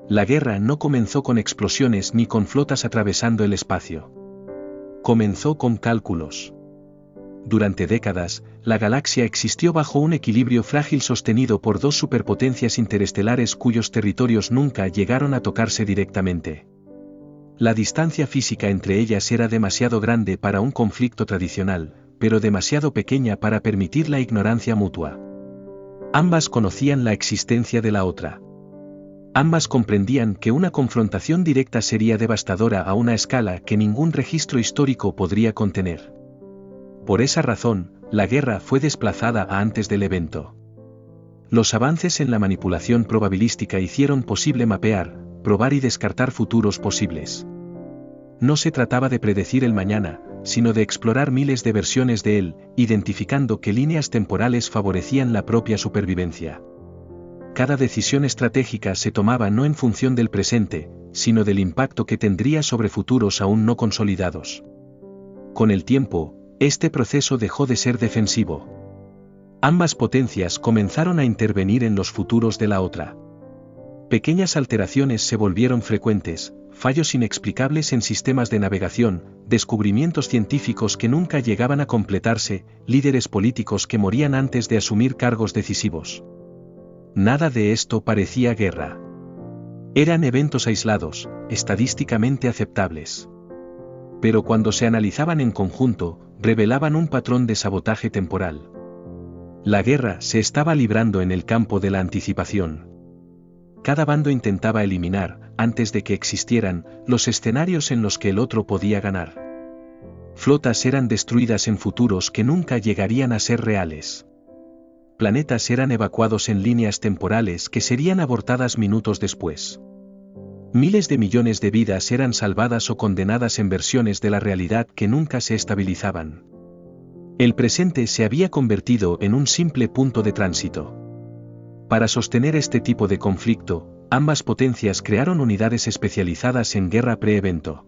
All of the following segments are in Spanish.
La guerra no comenzó con explosiones ni con flotas atravesando el espacio. Comenzó con cálculos. Durante décadas, la galaxia existió bajo un equilibrio frágil sostenido por dos superpotencias interestelares cuyos territorios nunca llegaron a tocarse directamente. La distancia física entre ellas era demasiado grande para un conflicto tradicional, pero demasiado pequeña para permitir la ignorancia mutua. Ambas conocían la existencia de la otra. Ambas comprendían que una confrontación directa sería devastadora a una escala que ningún registro histórico podría contener. Por esa razón, la guerra fue desplazada a antes del evento. Los avances en la manipulación probabilística hicieron posible mapear, probar y descartar futuros posibles. No se trataba de predecir el mañana, sino de explorar miles de versiones de él, identificando qué líneas temporales favorecían la propia supervivencia. Cada decisión estratégica se tomaba no en función del presente, sino del impacto que tendría sobre futuros aún no consolidados. Con el tiempo, este proceso dejó de ser defensivo. Ambas potencias comenzaron a intervenir en los futuros de la otra. Pequeñas alteraciones se volvieron frecuentes, fallos inexplicables en sistemas de navegación, descubrimientos científicos que nunca llegaban a completarse, líderes políticos que morían antes de asumir cargos decisivos. Nada de esto parecía guerra. Eran eventos aislados, estadísticamente aceptables. Pero cuando se analizaban en conjunto, revelaban un patrón de sabotaje temporal. La guerra se estaba librando en el campo de la anticipación. Cada bando intentaba eliminar, antes de que existieran, los escenarios en los que el otro podía ganar. Flotas eran destruidas en futuros que nunca llegarían a ser reales. Planetas eran evacuados en líneas temporales que serían abortadas minutos después. Miles de millones de vidas eran salvadas o condenadas en versiones de la realidad que nunca se estabilizaban. El presente se había convertido en un simple punto de tránsito. Para sostener este tipo de conflicto, ambas potencias crearon unidades especializadas en guerra pre-evento.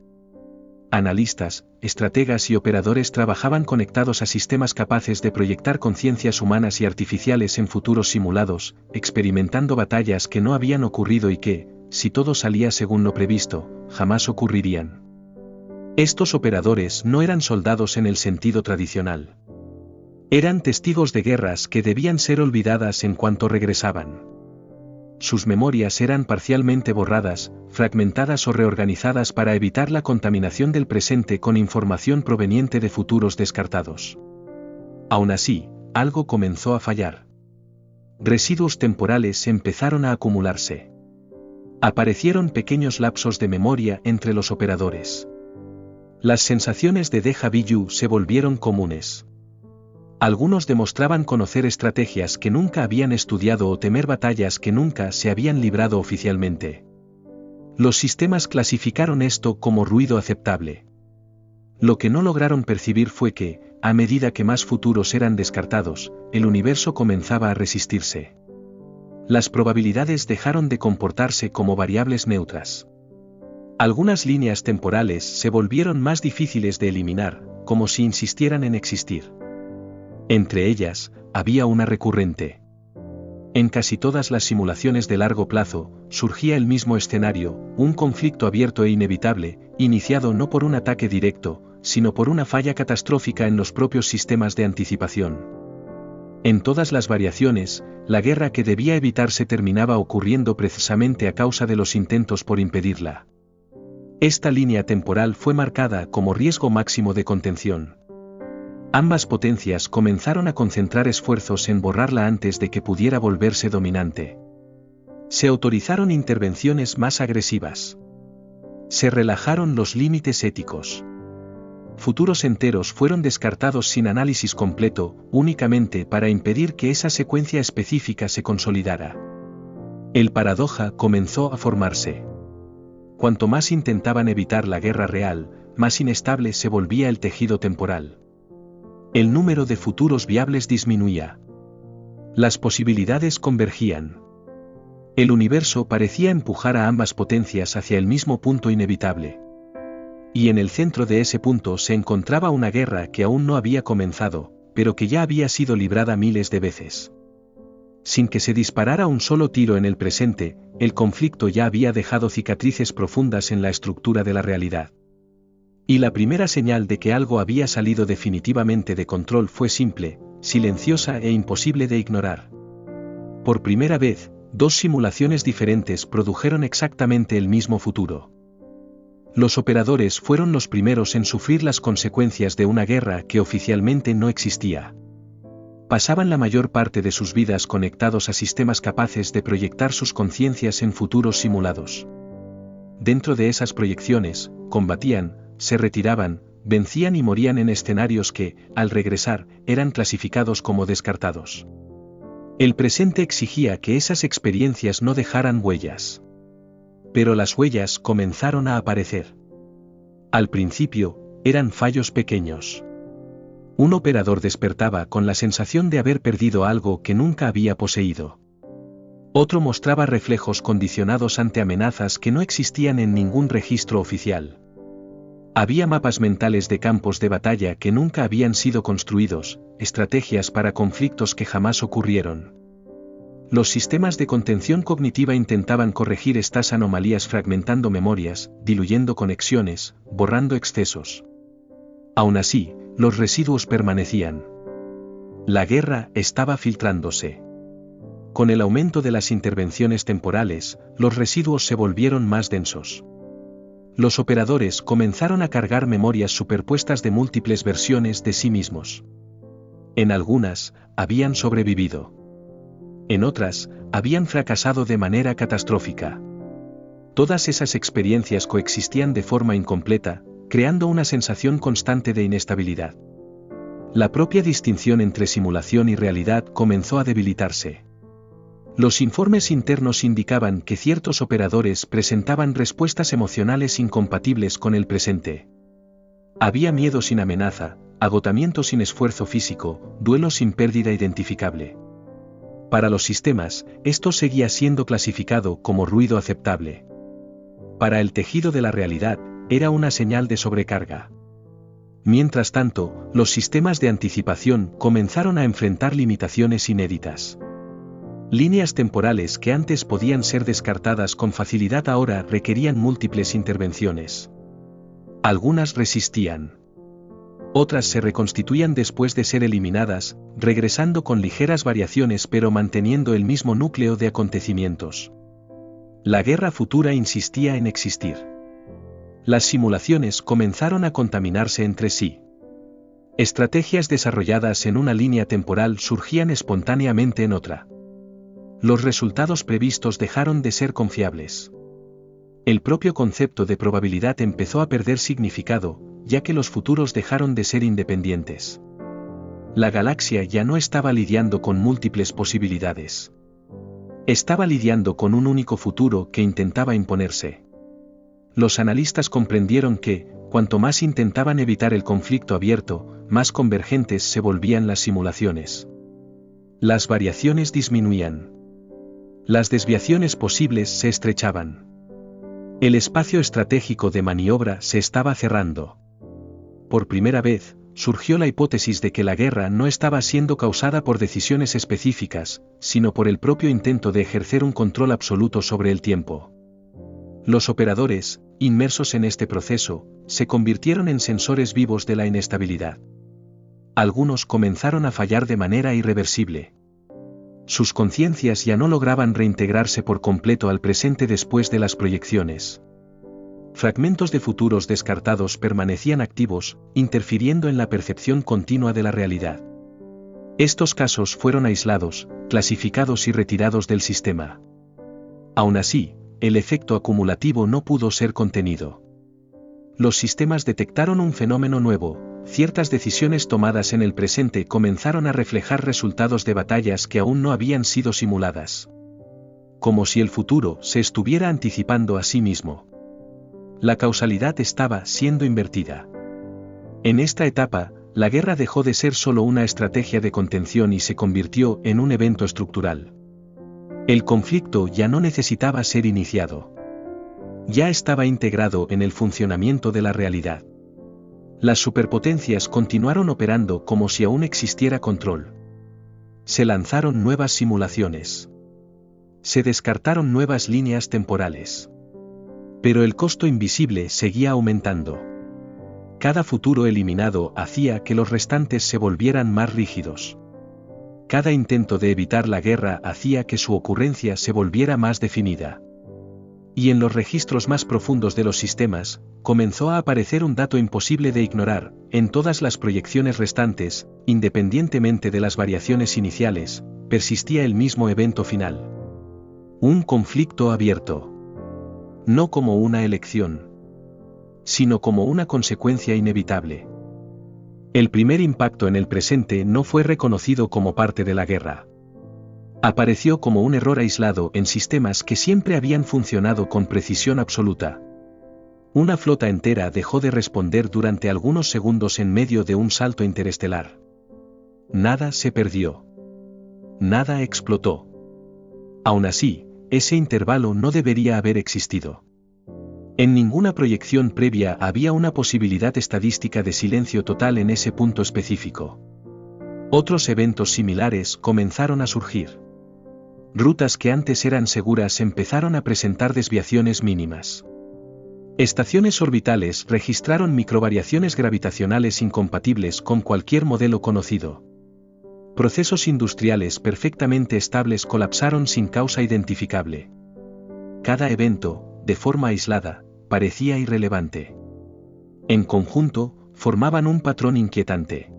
Analistas, estrategas y operadores trabajaban conectados a sistemas capaces de proyectar conciencias humanas y artificiales en futuros simulados, experimentando batallas que no habían ocurrido y que, si todo salía según lo previsto, jamás ocurrirían. Estos operadores no eran soldados en el sentido tradicional. Eran testigos de guerras que debían ser olvidadas en cuanto regresaban. Sus memorias eran parcialmente borradas, fragmentadas o reorganizadas para evitar la contaminación del presente con información proveniente de futuros descartados. Aún así, algo comenzó a fallar. Residuos temporales empezaron a acumularse. Aparecieron pequeños lapsos de memoria entre los operadores. Las sensaciones de déjà vu se volvieron comunes. Algunos demostraban conocer estrategias que nunca habían estudiado o temer batallas que nunca se habían librado oficialmente. Los sistemas clasificaron esto como ruido aceptable. Lo que no lograron percibir fue que, a medida que más futuros eran descartados, el universo comenzaba a resistirse. Las probabilidades dejaron de comportarse como variables neutras. Algunas líneas temporales se volvieron más difíciles de eliminar, como si insistieran en existir. Entre ellas, había una recurrente. En casi todas las simulaciones de largo plazo, surgía el mismo escenario, un conflicto abierto e inevitable, iniciado no por un ataque directo, sino por una falla catastrófica en los propios sistemas de anticipación. En todas las variaciones, la guerra que debía evitarse terminaba ocurriendo precisamente a causa de los intentos por impedirla. Esta línea temporal fue marcada como riesgo máximo de contención. Ambas potencias comenzaron a concentrar esfuerzos en borrarla antes de que pudiera volverse dominante. Se autorizaron intervenciones más agresivas. Se relajaron los límites éticos. Futuros enteros fueron descartados sin análisis completo, únicamente para impedir que esa secuencia específica se consolidara. El paradoja comenzó a formarse. Cuanto más intentaban evitar la guerra real, más inestable se volvía el tejido temporal. El número de futuros viables disminuía. Las posibilidades convergían. El universo parecía empujar a ambas potencias hacia el mismo punto inevitable. Y en el centro de ese punto se encontraba una guerra que aún no había comenzado, pero que ya había sido librada miles de veces. Sin que se disparara un solo tiro en el presente, el conflicto ya había dejado cicatrices profundas en la estructura de la realidad. Y la primera señal de que algo había salido definitivamente de control fue simple, silenciosa e imposible de ignorar. Por primera vez, dos simulaciones diferentes produjeron exactamente el mismo futuro. Los operadores fueron los primeros en sufrir las consecuencias de una guerra que oficialmente no existía. Pasaban la mayor parte de sus vidas conectados a sistemas capaces de proyectar sus conciencias en futuros simulados. Dentro de esas proyecciones, combatían, se retiraban, vencían y morían en escenarios que, al regresar, eran clasificados como descartados. El presente exigía que esas experiencias no dejaran huellas. Pero las huellas comenzaron a aparecer. Al principio, eran fallos pequeños. Un operador despertaba con la sensación de haber perdido algo que nunca había poseído. Otro mostraba reflejos condicionados ante amenazas que no existían en ningún registro oficial. Había mapas mentales de campos de batalla que nunca habían sido construidos, estrategias para conflictos que jamás ocurrieron. Los sistemas de contención cognitiva intentaban corregir estas anomalías fragmentando memorias, diluyendo conexiones, borrando excesos. Aún así, los residuos permanecían. La guerra estaba filtrándose. Con el aumento de las intervenciones temporales, los residuos se volvieron más densos. Los operadores comenzaron a cargar memorias superpuestas de múltiples versiones de sí mismos. En algunas, habían sobrevivido. En otras, habían fracasado de manera catastrófica. Todas esas experiencias coexistían de forma incompleta, creando una sensación constante de inestabilidad. La propia distinción entre simulación y realidad comenzó a debilitarse. Los informes internos indicaban que ciertos operadores presentaban respuestas emocionales incompatibles con el presente. Había miedo sin amenaza, agotamiento sin esfuerzo físico, duelo sin pérdida identificable. Para los sistemas, esto seguía siendo clasificado como ruido aceptable. Para el tejido de la realidad, era una señal de sobrecarga. Mientras tanto, los sistemas de anticipación comenzaron a enfrentar limitaciones inéditas. Líneas temporales que antes podían ser descartadas con facilidad ahora requerían múltiples intervenciones. Algunas resistían. Otras se reconstituían después de ser eliminadas, regresando con ligeras variaciones pero manteniendo el mismo núcleo de acontecimientos. La guerra futura insistía en existir. Las simulaciones comenzaron a contaminarse entre sí. Estrategias desarrolladas en una línea temporal surgían espontáneamente en otra. Los resultados previstos dejaron de ser confiables. El propio concepto de probabilidad empezó a perder significado, ya que los futuros dejaron de ser independientes. La galaxia ya no estaba lidiando con múltiples posibilidades. Estaba lidiando con un único futuro que intentaba imponerse. Los analistas comprendieron que, cuanto más intentaban evitar el conflicto abierto, más convergentes se volvían las simulaciones. Las variaciones disminuían. Las desviaciones posibles se estrechaban. El espacio estratégico de maniobra se estaba cerrando. Por primera vez, surgió la hipótesis de que la guerra no estaba siendo causada por decisiones específicas, sino por el propio intento de ejercer un control absoluto sobre el tiempo. Los operadores, inmersos en este proceso, se convirtieron en sensores vivos de la inestabilidad. Algunos comenzaron a fallar de manera irreversible. Sus conciencias ya no lograban reintegrarse por completo al presente después de las proyecciones. Fragmentos de futuros descartados permanecían activos, interfiriendo en la percepción continua de la realidad. Estos casos fueron aislados, clasificados y retirados del sistema. Aún así, el efecto acumulativo no pudo ser contenido. Los sistemas detectaron un fenómeno nuevo: ciertas decisiones tomadas en el presente comenzaron a reflejar resultados de batallas que aún no habían sido simuladas. Como si el futuro se estuviera anticipando a sí mismo. La causalidad estaba siendo invertida. En esta etapa, la guerra dejó de ser solo una estrategia de contención y se convirtió en un evento estructural. El conflicto ya no necesitaba ser iniciado. Ya estaba integrado en el funcionamiento de la realidad. Las superpotencias continuaron operando como si aún existiera control. Se lanzaron nuevas simulaciones. Se descartaron nuevas líneas temporales. Pero el costo invisible seguía aumentando. Cada futuro eliminado hacía que los restantes se volvieran más rígidos. Cada intento de evitar la guerra hacía que su ocurrencia se volviera más definida. Y en los registros más profundos de los sistemas, comenzó a aparecer un dato imposible de ignorar: en todas las proyecciones restantes, independientemente de las variaciones iniciales, persistía el mismo evento final. Un conflicto abierto. No como una elección, sino como una consecuencia inevitable. El primer impacto en el presente no fue reconocido como parte de la guerra. Apareció como un error aislado en sistemas que siempre habían funcionado con precisión absoluta. Una flota entera dejó de responder durante algunos segundos en medio de un salto interestelar. Nada se perdió. Nada explotó. Aún así, ese intervalo no debería haber existido. En ninguna proyección previa había una posibilidad estadística de silencio total en ese punto específico. Otros eventos similares comenzaron a surgir. Rutas que antes eran seguras empezaron a presentar desviaciones mínimas. Estaciones orbitales registraron microvariaciones gravitacionales incompatibles con cualquier modelo conocido. Procesos industriales perfectamente estables colapsaron sin causa identificable. Cada evento, de forma aislada, parecía irrelevante. En conjunto, formaban un patrón inquietante.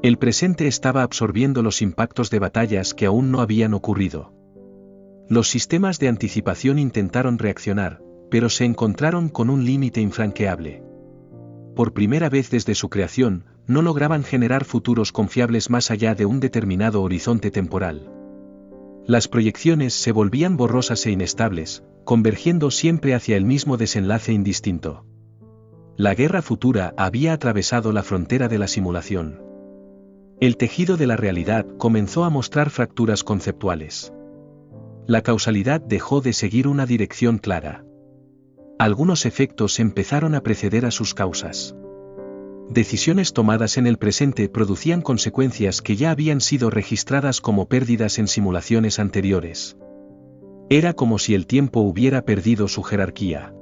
El presente estaba absorbiendo los impactos de batallas que aún no habían ocurrido. Los sistemas de anticipación intentaron reaccionar, pero se encontraron con un límite infranqueable. Por primera vez desde su creación, no lograban generar futuros confiables más allá de un determinado horizonte temporal. Las proyecciones se volvían borrosas e inestables, convergiendo siempre hacia el mismo desenlace indistinto. La guerra futura había atravesado la frontera de la simulación. El tejido de la realidad comenzó a mostrar fracturas conceptuales. La causalidad dejó de seguir una dirección clara. Algunos efectos empezaron a preceder a sus causas. Decisiones tomadas en el presente producían consecuencias que ya habían sido registradas como pérdidas en simulaciones anteriores. Era como si el tiempo hubiera perdido su jerarquía.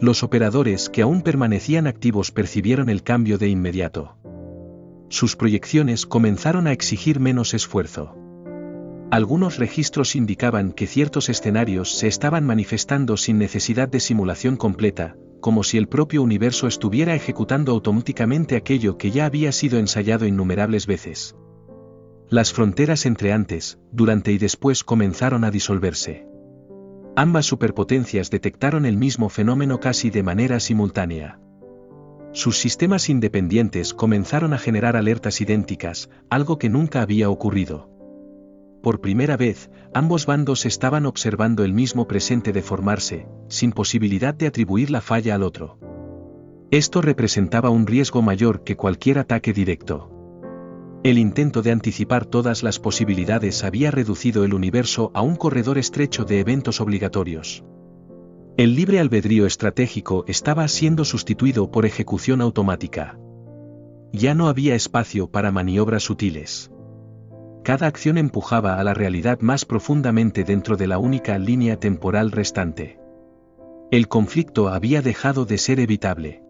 Los operadores que aún permanecían activos percibieron el cambio de inmediato. Sus proyecciones comenzaron a exigir menos esfuerzo. Algunos registros indicaban que ciertos escenarios se estaban manifestando sin necesidad de simulación completa, como si el propio universo estuviera ejecutando automáticamente aquello que ya había sido ensayado innumerables veces. Las fronteras entre antes, durante y después comenzaron a disolverse. Ambas superpotencias detectaron el mismo fenómeno casi de manera simultánea. Sus sistemas independientes comenzaron a generar alertas idénticas, algo que nunca había ocurrido. Por primera vez, ambos bandos estaban observando el mismo presente deformarse, sin posibilidad de atribuir la falla al otro. Esto representaba un riesgo mayor que cualquier ataque directo. El intento de anticipar todas las posibilidades había reducido el universo a un corredor estrecho de eventos obligatorios. El libre albedrío estratégico estaba siendo sustituido por ejecución automática. Ya no había espacio para maniobras sutiles. Cada acción empujaba a la realidad más profundamente dentro de la única línea temporal restante. El conflicto había dejado de ser evitable.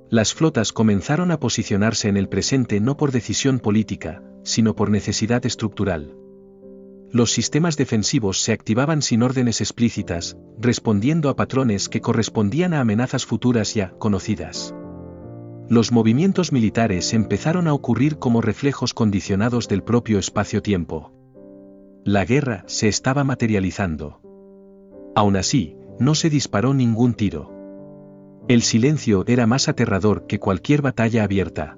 Las flotas comenzaron a posicionarse en el presente no por decisión política, sino por necesidad estructural. Los sistemas defensivos se activaban sin órdenes explícitas, respondiendo a patrones que correspondían a amenazas futuras ya conocidas. Los movimientos militares empezaron a ocurrir como reflejos condicionados del propio espacio-tiempo. La guerra se estaba materializando. Aún así, no se disparó ningún tiro. El silencio era más aterrador que cualquier batalla abierta.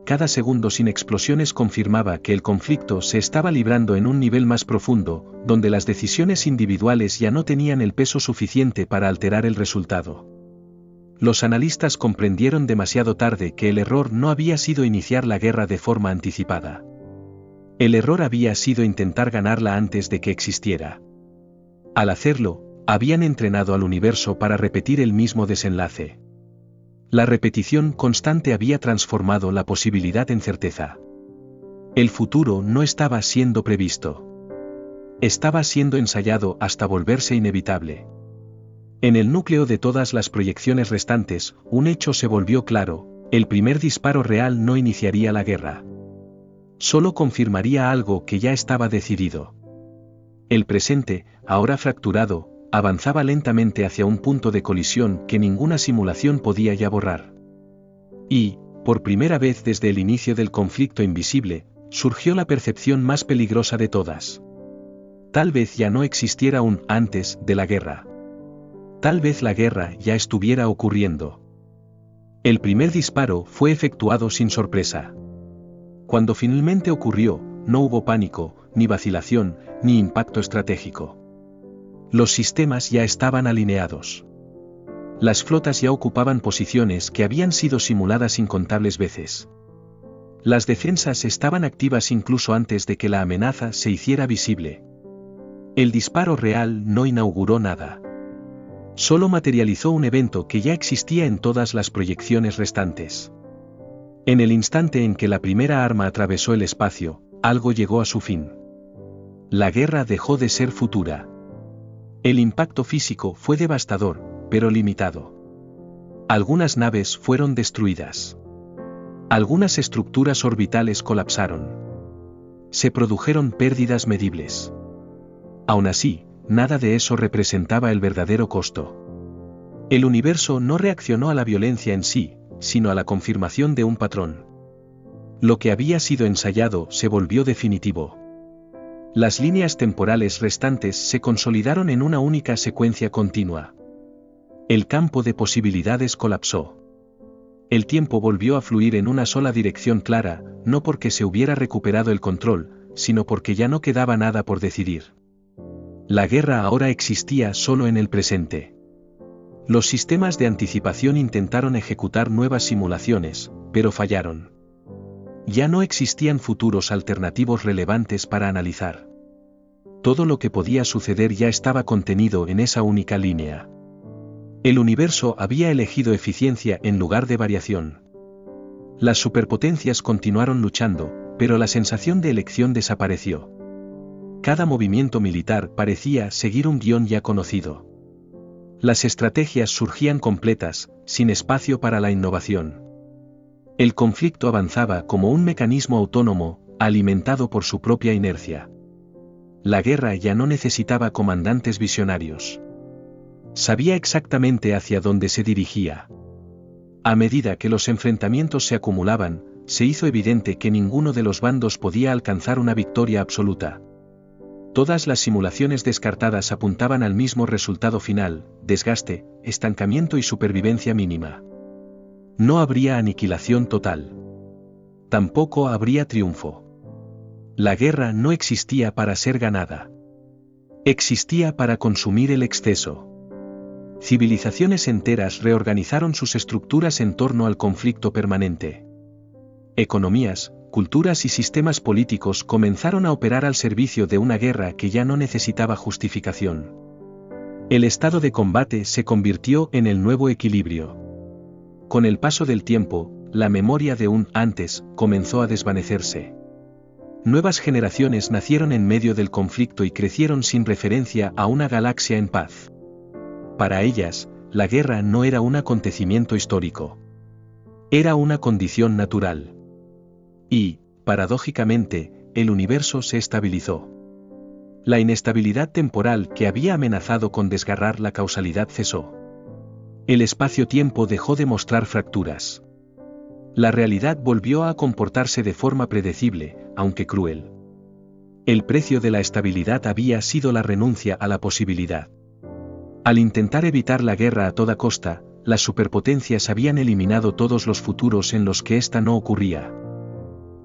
Cada segundo sin explosiones confirmaba que el conflicto se estaba librando en un nivel más profundo, donde las decisiones individuales ya no tenían el peso suficiente para alterar el resultado. Los analistas comprendieron demasiado tarde que el error no había sido iniciar la guerra de forma anticipada. El error había sido intentar ganarla antes de que existiera. Al hacerlo, habían entrenado al universo para repetir el mismo desenlace. La repetición constante había transformado la posibilidad en certeza. El futuro no estaba siendo previsto. Estaba siendo ensayado hasta volverse inevitable. En el núcleo de todas las proyecciones restantes, un hecho se volvió claro: el primer disparo real no iniciaría la guerra. Solo confirmaría algo que ya estaba decidido. El presente, ahora fracturado, avanzaba lentamente hacia un punto de colisión que ninguna simulación podía ya borrar. Y, por primera vez desde el inicio del conflicto invisible, surgió la percepción más peligrosa de todas. Tal vez ya no existiera un antes de la guerra. Tal vez la guerra ya estuviera ocurriendo. El primer disparo fue efectuado sin sorpresa. Cuando finalmente ocurrió, no hubo pánico, ni vacilación, ni impacto estratégico. Los sistemas ya estaban alineados. Las flotas ya ocupaban posiciones que habían sido simuladas incontables veces. Las defensas estaban activas incluso antes de que la amenaza se hiciera visible. El disparo real no inauguró nada. Solo materializó un evento que ya existía en todas las proyecciones restantes. En el instante en que la primera arma atravesó el espacio, algo llegó a su fin. La guerra dejó de ser futura. El impacto físico fue devastador, pero limitado. Algunas naves fueron destruidas. Algunas estructuras orbitales colapsaron. Se produjeron pérdidas medibles. Aún así, nada de eso representaba el verdadero costo. El universo no reaccionó a la violencia en sí, sino a la confirmación de un patrón. Lo que había sido ensayado se volvió definitivo. Las líneas temporales restantes se consolidaron en una única secuencia continua. El campo de posibilidades colapsó. El tiempo volvió a fluir en una sola dirección clara, no porque se hubiera recuperado el control, sino porque ya no quedaba nada por decidir. La guerra ahora existía solo en el presente. Los sistemas de anticipación intentaron ejecutar nuevas simulaciones, pero fallaron. Ya no existían futuros alternativos relevantes para analizar. Todo lo que podía suceder ya estaba contenido en esa única línea. El universo había elegido eficiencia en lugar de variación. Las superpotencias continuaron luchando, pero la sensación de elección desapareció. Cada movimiento militar parecía seguir un guión ya conocido. Las estrategias surgían completas, sin espacio para la innovación. El conflicto avanzaba como un mecanismo autónomo, alimentado por su propia inercia. La guerra ya no necesitaba comandantes visionarios. Sabía exactamente hacia dónde se dirigía. A medida que los enfrentamientos se acumulaban, se hizo evidente que ninguno de los bandos podía alcanzar una victoria absoluta. Todas las simulaciones descartadas apuntaban al mismo resultado final: desgaste, estancamiento y supervivencia mínima. No habría aniquilación total. Tampoco habría triunfo. La guerra no existía para ser ganada. Existía para consumir el exceso. Civilizaciones enteras reorganizaron sus estructuras en torno al conflicto permanente. Economías, culturas y sistemas políticos comenzaron a operar al servicio de una guerra que ya no necesitaba justificación. El estado de combate se convirtió en el nuevo equilibrio. Con el paso del tiempo, la memoria de un antes comenzó a desvanecerse. Nuevas generaciones nacieron en medio del conflicto y crecieron sin referencia a una galaxia en paz. Para ellas, la guerra no era un acontecimiento histórico. Era una condición natural. Y, paradójicamente, el universo se estabilizó. La inestabilidad temporal que había amenazado con desgarrar la causalidad cesó. El espacio-tiempo dejó de mostrar fracturas. La realidad volvió a comportarse de forma predecible, aunque cruel. El precio de la estabilidad había sido la renuncia a la posibilidad. Al intentar evitar la guerra a toda costa, las superpotencias habían eliminado todos los futuros en los que ésta no ocurría.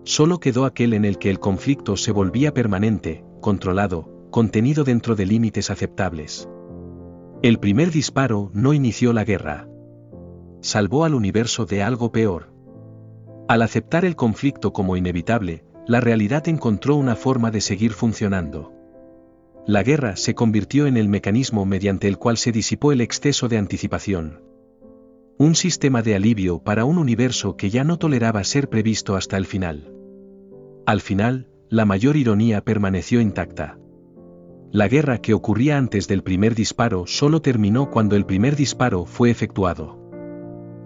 Solo quedó aquel en el que el conflicto se volvía permanente, controlado, contenido dentro de límites aceptables. El primer disparo no inició la guerra. Salvó al universo de algo peor. Al aceptar el conflicto como inevitable, la realidad encontró una forma de seguir funcionando. La guerra se convirtió en el mecanismo mediante el cual se disipó el exceso de anticipación. Un sistema de alivio para un universo que ya no toleraba ser previsto hasta el final. Al final, la mayor ironía permaneció intacta. La guerra que ocurría antes del primer disparo solo terminó cuando el primer disparo fue efectuado.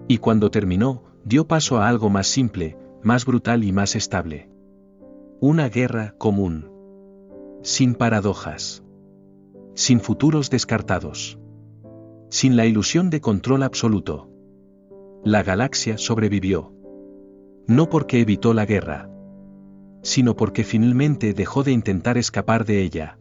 Y cuando terminó, dio paso a algo más simple, más brutal y más estable. Una guerra común. Sin paradojas. Sin futuros descartados. Sin la ilusión de control absoluto. La galaxia sobrevivió. No porque evitó la guerra, sino porque finalmente dejó de intentar escapar de ella.